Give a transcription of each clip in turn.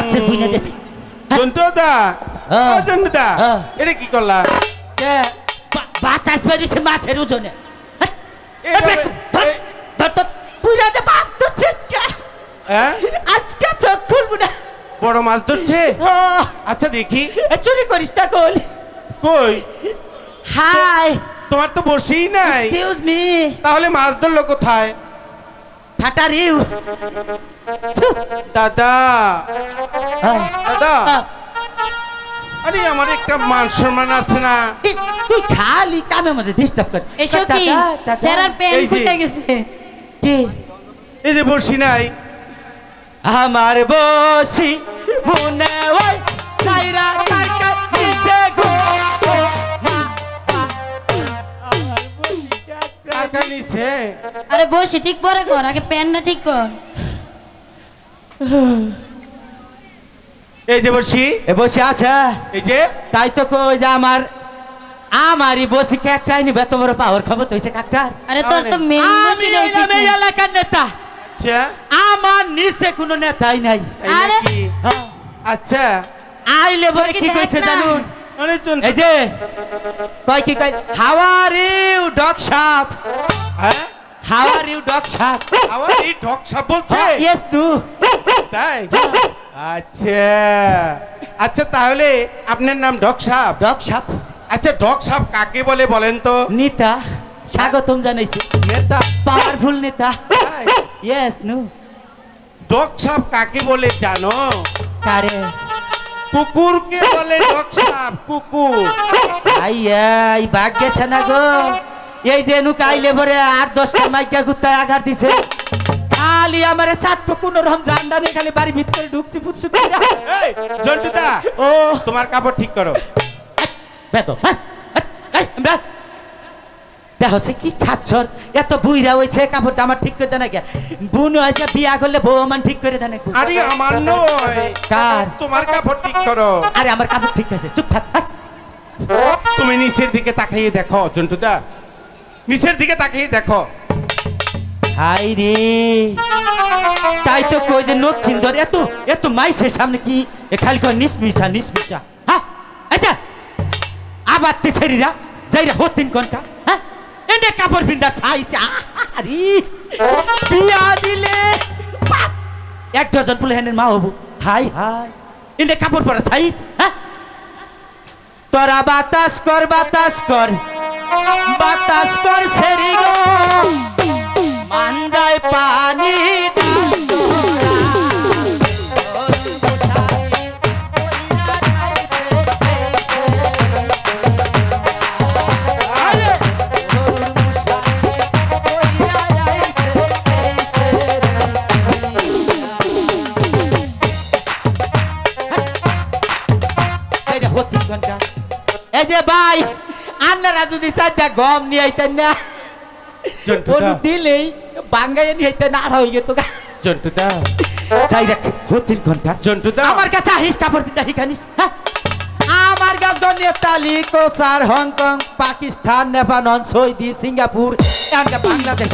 মাছের বুইনা দিয়েছে। জন্টুদা জন্টুদা এটা কি করলা? বাতাস বেরিয়েছে মাছের ওজনে। আজকে চোখ খুলবো না। বড় মাছ ধরছে? আচ্ছা দেখি। চুরি করিস না কল। কই? হাই, তোমার তো বসেই নাই। Excuse me. তাহলে মাছ ধরলো কোথায়? ফাটারিউ। দাদা দাদা, আরে আমার একটা মান সম্মান আছে না? তুই খালি কামের মধ্যে ডিস্টার্ব কর। এসো কি তেরার পেন ফুটে গেছে। কি এই যে বসি নাই? আমার বসি মনে ওই তাইরা কাকা নিচে গো কাকা নিছে। আরে বসি ঠিক পরে কর, আগে পেনটা ঠিক কর। এই যে বসি, এ বসে আছে। এই যে তাই তো কই যে আমারই বসি কাকটাই নিবে এত বড় পাওয়ার খবর তো হইছে কাকটার। আরে তোর তো মেন বসি আমি উচিত এই এলাকার নেতা। আচ্ছা আমার নিচে কোনো নেতাই নাই। এই আরে নাকি? আচ্ছা আইলে বলে কি দেখ কইছে না। জানুন? আরে জন্টু, এই যে কয় কি কয়, হাউ আর ইউ ডগ শাপ, হ্যাঁ হাউ আর ইউ ডগ শাপ। আবার এই ঢক সাপ বলছে? Yes too. তাই? আচ্ছা আচ্ছা, তাহলে আপনার নাম ডক সাপ? ডগ শাপ আচ্ছা ডক সাপ কাকে বলে বলেন তো? নেতা, স্বাগতম জানাইছি। নেতা? পাওয়ারফুল নেতা। তাই? ইয়েস নু। ডক সাপ কাকে বলে জানো? কারে? কুকুরকে বলে ডক সাপ, কুকুর। আই ভাগ গেছে না গো। এই যে নু কাইলে পরে 8-10টা মাইকা কুত্তায় আঘাত দিছে। খালি আমারে চাট্টো কোন রকম জান্ডা নেই, খালি বাড়ি ভিতরে ঢুকছি ফুটছি। এই জন্টুদা, ও তোমার কাপড় ঠিক করো। বেতো দেখো সে কি খাচ্ছর, এত বুইরা হয়েছে, কাপড়টা আমার ঠিক করে দেয় না কে? বোন হয়েছে বিয়া করলে বউ আমার ঠিক করে দেয় না। আরে আমার নয়, কার? তোমার কাপড় ঠিক করো। আরে আমার কাপড় ঠিক আছে, চুপ থাক। তুমি নিচের দিকে তাকিয়ে দেখো জন্টুদা, নিচের দিকে তাকিয়ে দেখো। হাই রে, তাই তো কই যে নক্ষিন্দর এত এত মাইসের সামনে কি খালি কর নিসমিসা। হ্যাঁ আচ্ছা, আবার তে ছেড়িরা যাইরা হতিন কোনটা? হ্যাঁ এনে কাপড় পিন্দা ছাইছে। আরে বিয়া দিলে 1 ডজন পুলে হেনের মা হবু। হাই এনে কাপড় পরা ছাইছ। হ্যাঁ তোরা বাতাস কর ছেড়ি গো, মান যায় পানি এই যে ভাই, আপনারা যদি চাইতে গম নিয়ে আইতেন না, জন্টুদা দিলেই বাঙ্গাইয়া নিয়ে আইতেন, আর হয়ে যেত। জন্টুদা চাই রাখ 3 ঘন্টা। জন্টুদা আমার কাছে আহিস কাপড় পিতা হিখানিস। হ্যাঁ আমার কাছে নেপালি, কোসার, Hong Kong, Pakistan, Nepal, Saudi, Singapore, Bangladesh,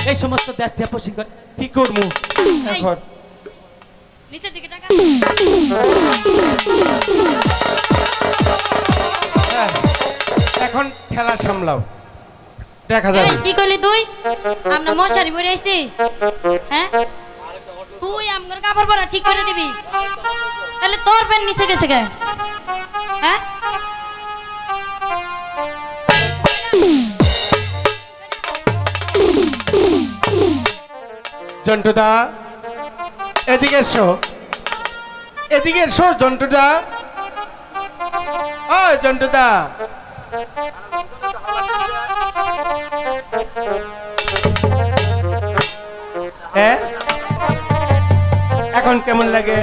এই সমস্ত দেশ থেকে প্রশিক্ষণ কি করবো এখন? নিচের দিকে টাকা। এখন খেলা সামলাও, দেখা যাবে। এই কি করলি তুই? আমরা মশারি পরে আসছি। হ্যাঁ তুই আমগর কাপড় পরা ঠিক করে দিবি, তাহলে তোর পেন নিচে গেছে কে? হ্যাঁ জন্টুদা এদিকে এসো, এদিকে এসো জন্টুদা। ও জন্টুদা, এখন কেমন লাগে?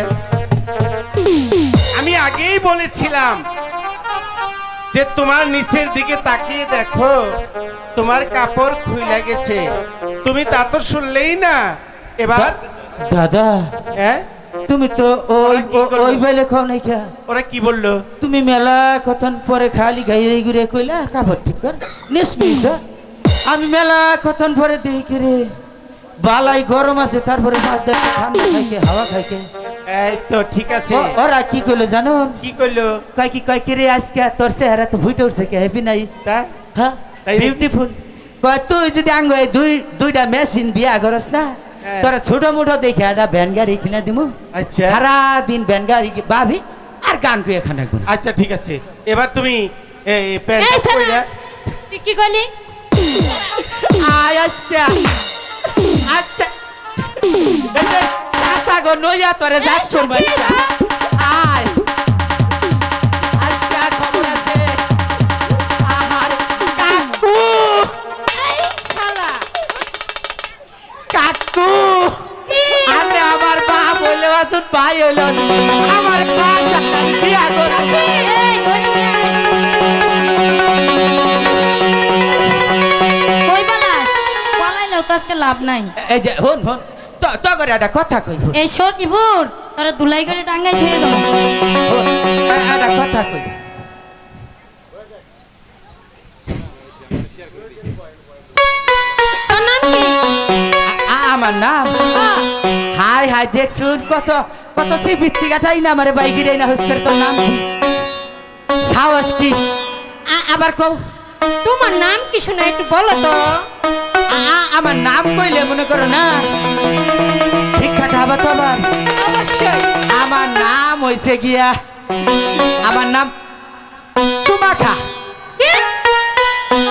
আমি আগেই বলেছিলাম যে তোমার নিচের দিকে তাকিয়ে দেখো, তোমার কাপড় খুলে গেছে। তুমি তা তো শুনলেই না। এবার দাদা, হ্যাঁ তুমি তো ওই বেলে খাও নাই খা। ওরা কি বললো? তুমি মেলা কতন পরে খালি গাইরে ঘুরে কইলা কাপড় ঠিক কর নিসমিসা। আমি মেলা কতন পরে দেখি রে বালাই গরম আছে, তারপরে মাছ দেখে ঠান্ডা খাইকে হাওয়া খাইকে এই তো ঠিক আছে। ওরা কি করলো জানো? কি করলো? কয় কি রে আজকে তোর চেহারা তো ফুটে উঠছে কে হ্যাপি নাইস তা হ্যাঁ তাই বিউটিফুল। কয় তুই যদি আঙ্গ এই দুইটা মেশিন বিয়া করস না হ্যাঁ। তোরা ছোট মোটো দেখে একটা ভ্যান গাড়ি কিনে দিমু। আচ্ছা সারা দিন ভ্যান গাড়ি ভাবি আর গান কুয়ে এখানে আচ্ছা ঠিক আছে। এবার তুমি এই এই প্যান্ট সারা, পরে তুই কি করলি? আয় আচ্ছা আচ্ছা আচ্ছা গো নইয়া তোরে যাক করবা আয় আজকে আর খবর আছে আহার কাকু এই শালা, কাকু আমি আমার মা বলে আসুন ভাই হইল আমার মা চাকরি বিয়া করছে এই কই পালাস? পালাইলেও তো আজকে লাভ নাই। এই যে হন হন তো করে একটা কথা কই হন এই সকিপুর তোরা দুলাই করে টাঙ্গাই থেকে দাও। একটা কথা কই তোর নাম কি? আমার নাম হাই হাই দেখছুন কত কত সে বিচ্ছি গাঠাই না আমারে বাইকের না হুস করে তোর নাম কি সাহস কি আবার কও তোমার নাম কি শোনা একটু বলো তো। আমার নাম কইলে মনে করো না ঠিকঠাক হবে তো আবার অবশ্যই। আমার নাম হইছে গিয়া আমার নাম সুমাখা কি?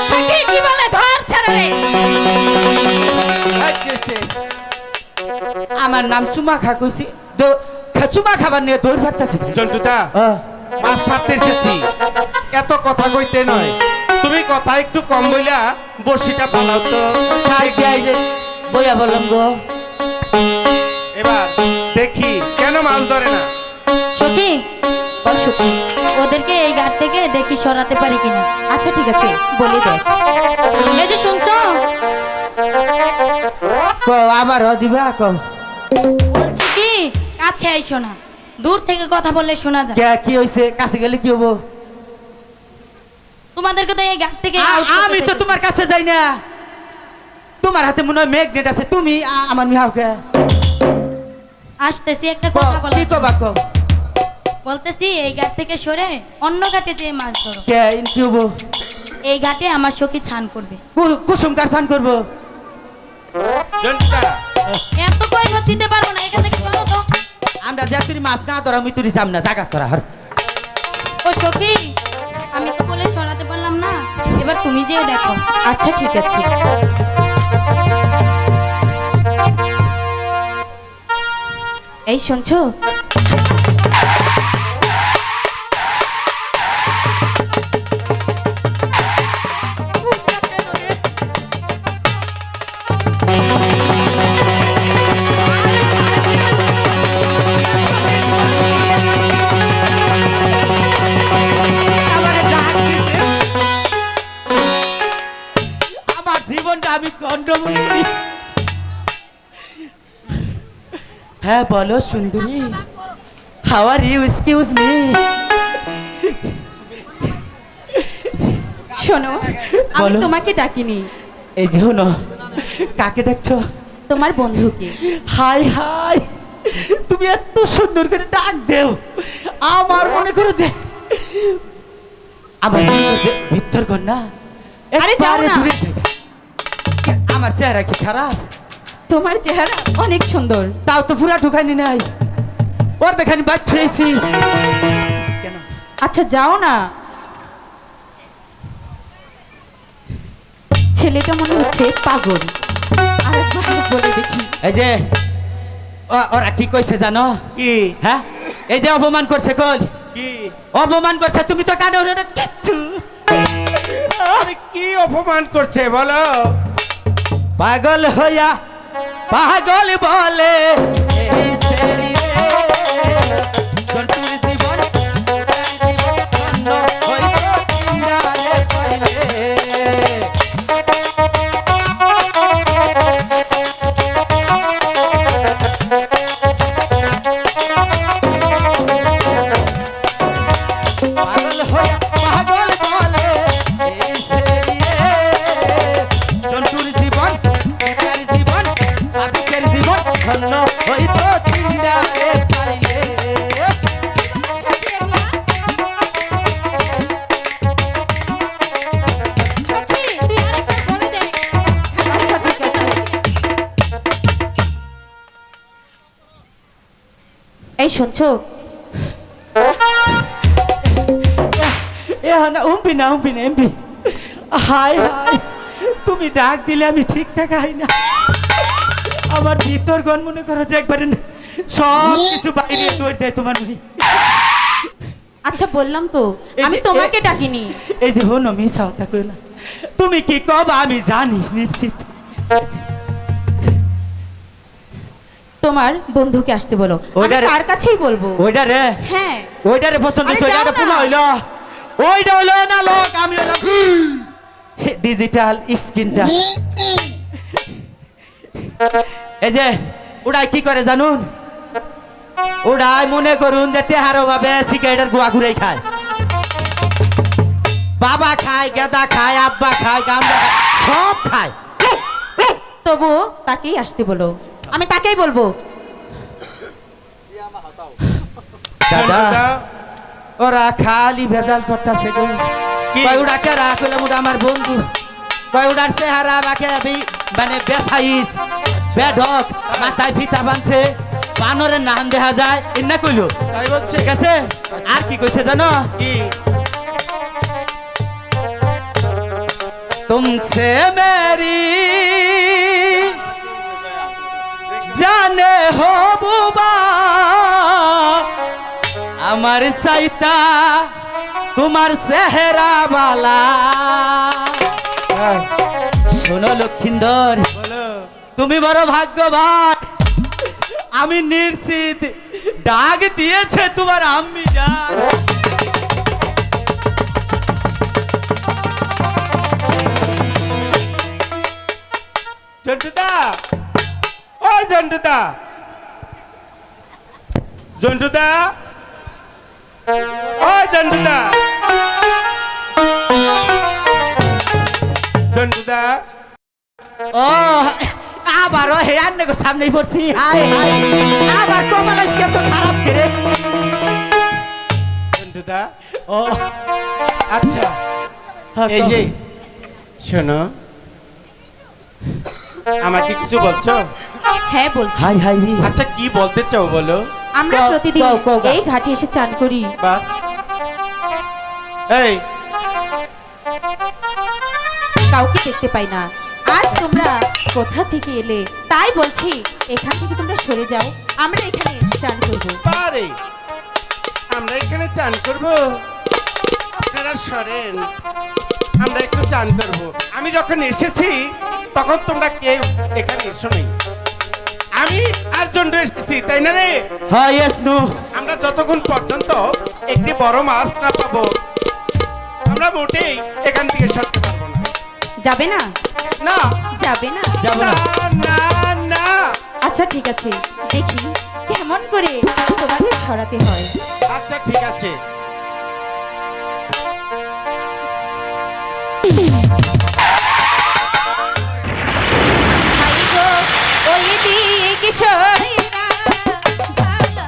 সখী কি বলে? ধর ছেড়ে রে। আমার নাম সুমাখা কইছি সুমা খাবার নিয়ে দৌড় ভাগতেছে জন্টুদা মাছ মারতে এসেছি, এত কথা কইতে নয়। তুমি কথা একটু কম বইলা বড়শিটা পালাও তো। বইয়া বললাম গো এবার দেখি কেন মাছ ধরে না। সখী বল সখী, ওদেরকে এই ঘাট থেকে দেখি সরাতে পারি কিনা। আচ্ছা ঠিক আছে বলে দেখ। এই যে শুনছো, আবার দিবা কম বলছি কি কাছে আইসো না, দূর থেকে কথা বললে শোনা যায়। কি হয়েছে কাছে গেলে কি হবো তোমাদেরকে তো এই ঘাট থেকে আমি তো তোমার কাছে যাই না, তোমার হাতে মনে হয় ম্যাগনেট আছে, তুমি আমার মিহাওকে আসতেছি একটা কথা বলা। কি কবা কম বলতেছি এই ঘাট থেকে সরে অন্য ঘাটে যেয়ে মাছ ধরো। কে কি হবো এই ঘাটে আমার সখী ছান করবে। কুসুম কার স্নান করবো জন্টুদা এত কয়টা দিতে পারবো না, এখান থেকে সরো তো। আমরা যা তুই মাছ না ধরা আমি তুই যাম না জাগা তোরা হার ও সখী, আমি তো বলে সরাতে পারলাম না, এবার তুমি যেয়ে দেখো। আচ্ছা ঠিক আছে। এই শুনছো, আমার জীবনটা আমি গন্ডমূল করি। হ্যাঁ বলো সুন্দরী, how are you excuse me. শোনো আমি বলো। তোমাকে ডাকিনি, এই যে হনো কাকে দেখছো? তোমার বন্ধুকে। হাই হাই তুমি এত সুন্দর করে ডাক দেও, আমার মনে করো যে আমার মনে করো যে ভিতর ঘর না আরে যাও একবারে না। জুড়ে যায়। আমার চেহারা কি খারাপ? তোমার চেহারা অনেক সুন্দর। তাও তো পুরা ঢুকানি নাই, ওর দেখানি বাদ ছুঁয়েছি কেন? আচ্ছা যাও না, ছেলেটা মনে হচ্ছে পাগল। আরেকবার বলে দেখি। এই যে ওরা কি কইছে জানো? কি হ্যাঁ এই যে অপমান করছে কল, কি অপমান করছে, তুমি তো কানে ওরে কিচ্ছু। আরে কি অপমান করছে বলো? পাগল হইয়া পাগল বলে এই সেরি রে, জন্তুর জীবন ধন্য হইল ইন্দ্রারে পাইলে। পাগল হইয়া পাগল বলে এই সেরি রে, জন্তুর জীবন জীবন আদিকের জীবন ধন্য হইল শুনছো? এ না উম্পি না এমপি। হাই হাই, তুমি ডাক দিলে আমি ঠিক থাকাই না। আমার ভিতর গণ মনে করো যে একবারে সব কিছু বাইরে দৌড় দেয় তোমার মুহি। আচ্ছা বললাম তো, এই আমি যে- তোমাকে ডাকিনি। এই যে হনো মিশা হতা কই না, তুমি কি কবা আমি জানি নিশ্চিত। তোমার বন্ধুকে আসতে বলো, আমি ওইটার- তার কাছেই বলবো। ওইটা রে, হ্যাঁ, ওইটারে পছন্দ আরে হইছে, যাও ওইটা না। পুনা হইলো, ওইটা হইলো না লোক, আমি হইলাম ডিজিটাল স্ক্রিন টাচ। এই যে ওটাই কি করে জানুন, ওটাই মনে করুন যে টেহারো ভাবে সিগারেটের গোয়া ঘুরাই খায়। বাবা খায়, গেদা খায়, আব্বা খায়, গান্দা খায়, সব খায়। তবুও তাকেই আসতে বলো, আমি তাকেই বলবো। দাদা ঝন্টুদা, ওরা খালি ভেজাল করতেছে গো। কি? কয় ওটা কে রাখলাম, ওটা আমার বন্ধু। কয় ওটার চেহারা বাকে মানে বেসাইজ বেঢক, মাথায় ফিতা বানছে, বানরের নাম দেখা যায়, এনা কইলো। তাই বলছে? ঠিক আছে, আর কি কইছে জানো? কি? तुमसे मेरी जाने हो बुबा, আমার চাইতা তোমার চেহারা বালা। শোনো লক্ষিন্দর, বলো। তুমি বড় ভাগ্যবান, আমি নিশ্চিত ডাক দিয়েছে তোমার আম্মি জান। ঝন্টুদা, ও ঝন্টুদা, ঝন্টুদা, ও ঝন্টুদা, ঝন্টুদা, ও আবারও হে আন্নে সামনে পড়ছি। হাই হাই, আবার কমাল আজকে তো খারাপ করে। ঝন্টুদা, ও আচ্ছা এই যে শোনো, আমাকে কিছু বলছো? হ্যাঁ বলছি। হাই হাই রে। আচ্ছা কি বলতে চাও বলো? আমরা কও, প্রতিদিন কও, কও, কও। এই ঘাটে এসে চান করি, বা এই কাউকে দেখতে পাই না। আজ তোমরা কোথা থেকে এলে তাই বলছি, এখান থেকে তোমরা সরে যাও, আমরা এখানে চান করবো। পারে আমরা এখানে চান করব, আপনারা সরেন, আমরা একটু চান করব। আমি যখন এসেছি তখন তোমরা কেউ এখানে এসো নাই, আমি আর জন্টু এসেছি, তাই না রে? Hi yes no. আমরা যতক্ষণ পর্যন্ত একটি বড় মাছ না পাবো, আমরা মোটেই এখান থেকে সরতে পারবো না। যাবে না? না যাবে না? যাবো না। না না না। আচ্ছা ঠিক আছে, দেখি কেমন করে তোমাদের সরাতে হয়। আচ্ছা ঠিক আছে। হাই গো, ওই দিক সরিয়া ভালো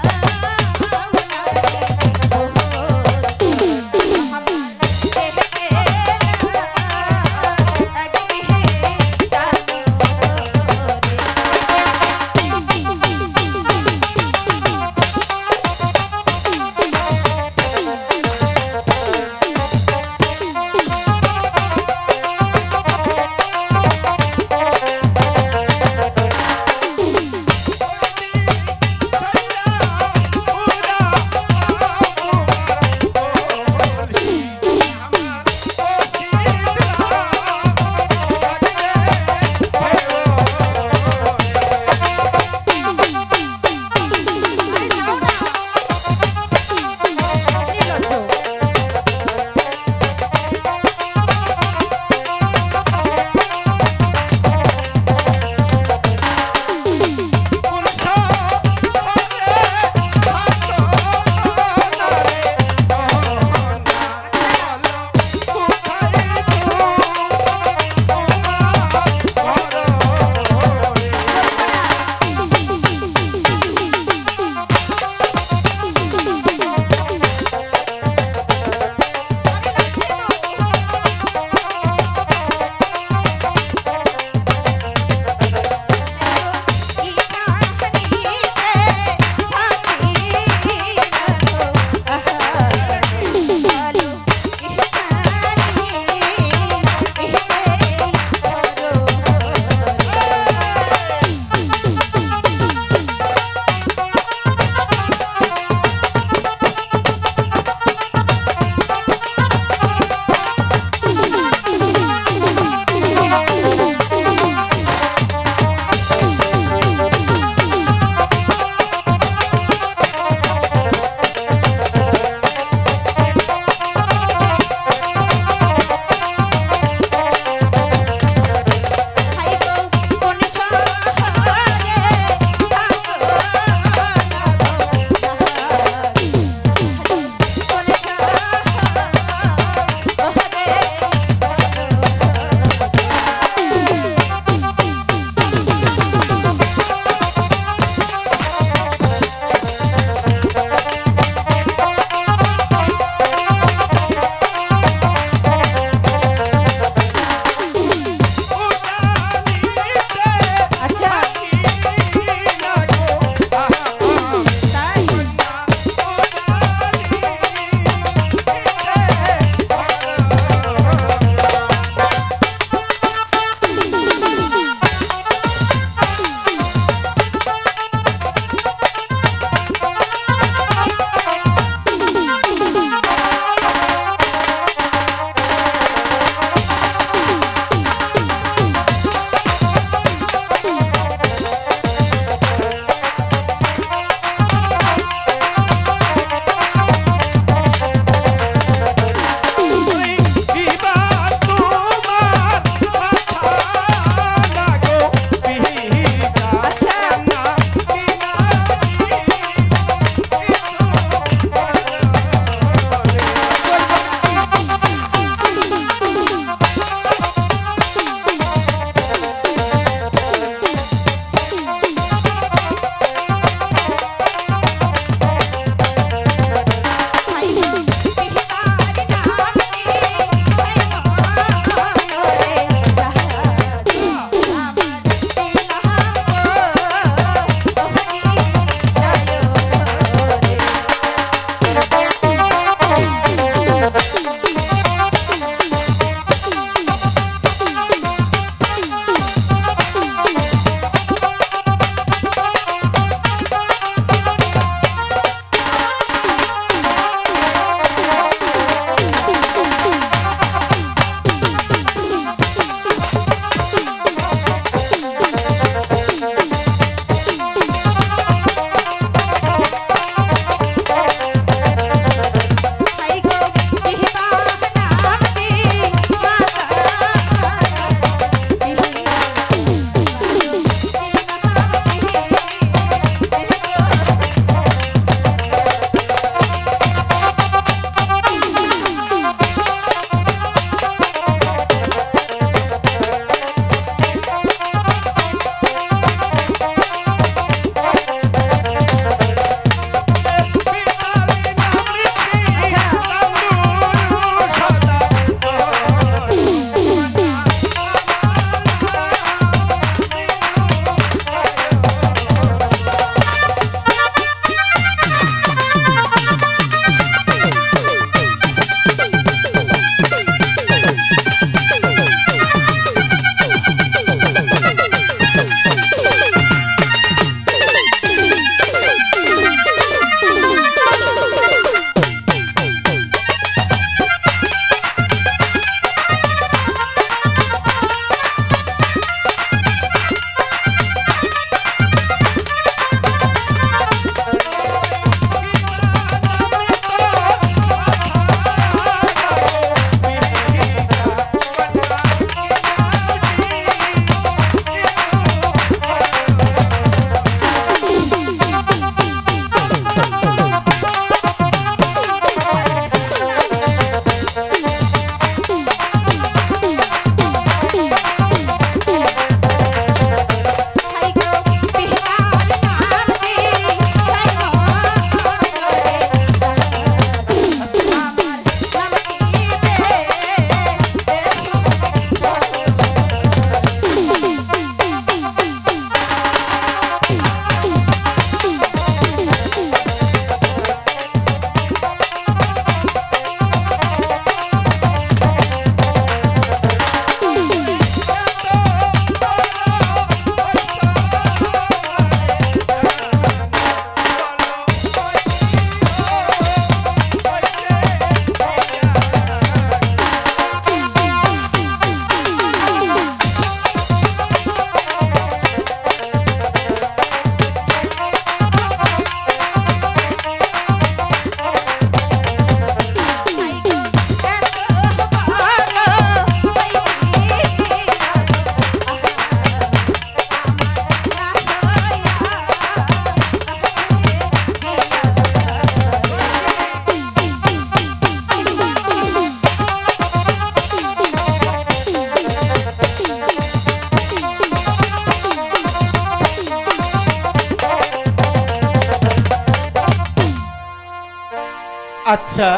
আচ্ছা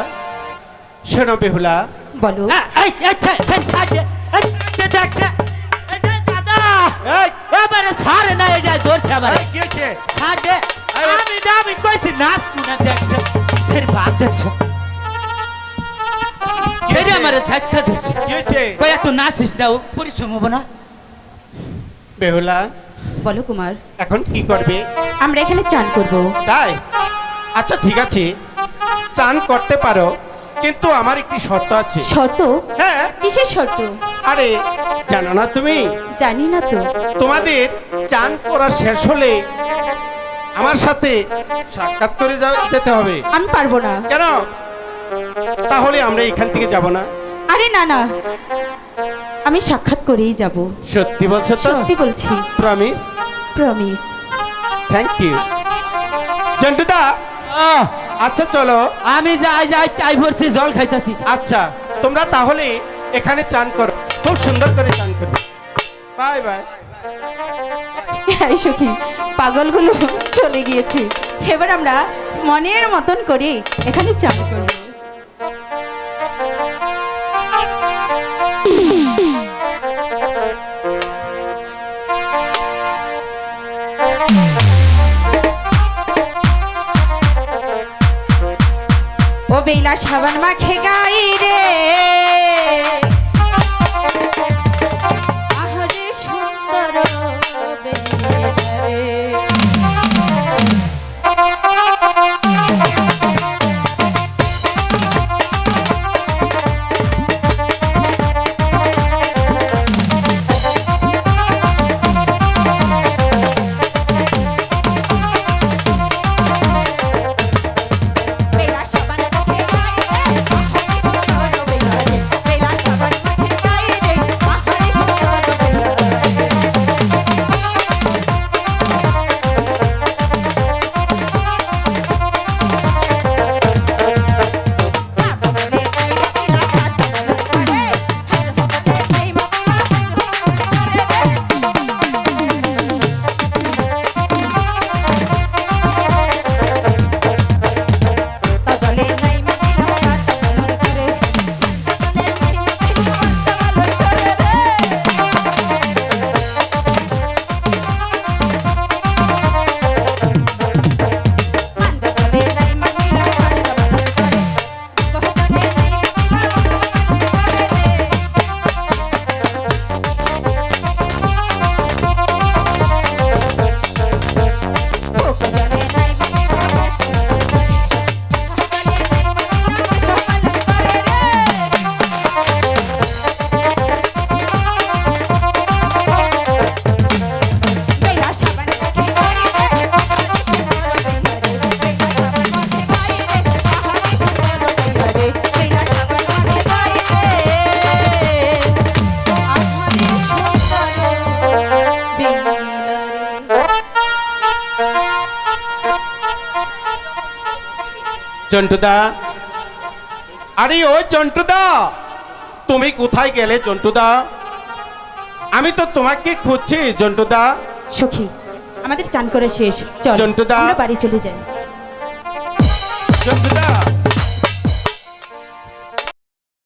শোনো বেহুলা, বলো। এই আচ্ছা সাইডে দেখছে এই যে দাদা এই এবারে ছাড়ে না, এটা ধরছে আবার এই, কি হয়েছে? ছাড়ে। এই, আমি কইছি নাচ না দেখছে সের বাপ দেখছো ছেড়ে আমার ঝাটকা ধরছে কি হয়েছে? কই এত নাচিস না পরিশ্রম হবো না। বেহুলা, বলো কুমার, এখন কি করবে? আমরা এখানে চান করব। তাই? আচ্ছা ঠিক আছে, চান করতে পারো, কিন্তু আমার একটি শর্ত আছে। শর্ত? হ্যাঁ, কিসের শর্ত? আরে জানো না তুমি? জানি না তো। তোমাদের চান করা শেষ হলে আমার সাথে সাক্ষাৎ করে যেতে হবে। আমি পারবো না। কেন? তাহলে আমরা এখান থেকে যাব না। আরে না না, আমি সাক্ষাৎ করেই যাব। সত্যি বলছো তো? সত্যি বলছি। প্রমিস? প্রমিস। থ্যাংক ইউ জন্টুদা। আচ্ছা চলো। আমি যাই তাই ভরছি, জল খাইতাছি। আচ্ছা তোমরা তাহলে এখানে চান করো, খুব সুন্দর করে চান করো। Bye bye. এই সখী, পাগলগুলো চলে গিয়েছে, এবার আমরা মনের মতন করে এখানে চান করব। ও বেলা সাবান মাখে গাই রে, আহারে সুন্দর বেলা রে। বেলা সাবান মাখে গাই রে, আহারে সুন্দর বেলা রে। বেলা সাবান মাখে গাই রে, আহারে সুন্দর বেলা রে। জন্টুদা, আরে ও জন্টুদা, তুমি কোথায় গেলে জন্টুদা? আমি তো তোমাকে খুঁজছি জন্টুদা। সখী, আমাদের চান করা শেষ, চল জন্টুদা। আমরা বাড়ি চলে যাই।